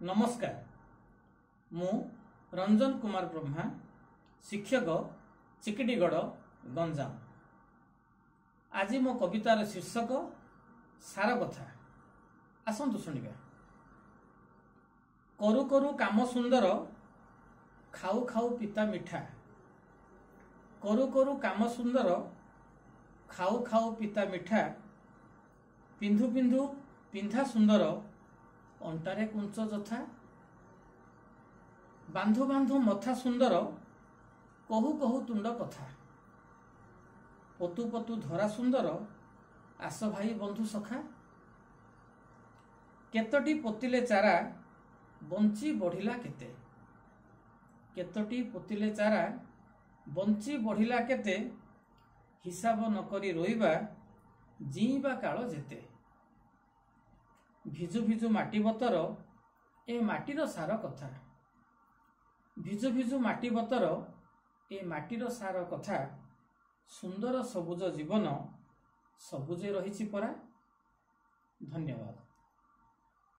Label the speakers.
Speaker 1: नमस्कार मु रंजन कुमार ब्रह्मा शिक्षक चिकिटीगढ़ गंजाम। आज मो कवितार शीर्षक सार कथा। आसंतु शुणिबा। करू करू काम सुंदर खाऊ खाऊ पिता मिठा। करू करू काम सुंदर खाऊ खाऊ पिता मिठा। पिंधु पिंधु पिंधा सुंदर अंटारे कुंच जथा। बांधु बांधु मथा सुंदर कहू कहू तुंड कथा। पतु पतु धरा सुंदर आस भाई बंधु सखा। केतोटी पोतिले चारा बंची बढ़िला केते। केतोटी पोतिले चारा बंची बढ़िला केते। हिसाब नकरी रोइबा जीवा काल जेते। भिजु भिजु माटी बतर ए माटीर सार कथा। भिजु भिजु माटी बतर ए माटीर सार कथा। सुंदर सबुज जीवन सबुजे रहिछि परा। धन्यवाद।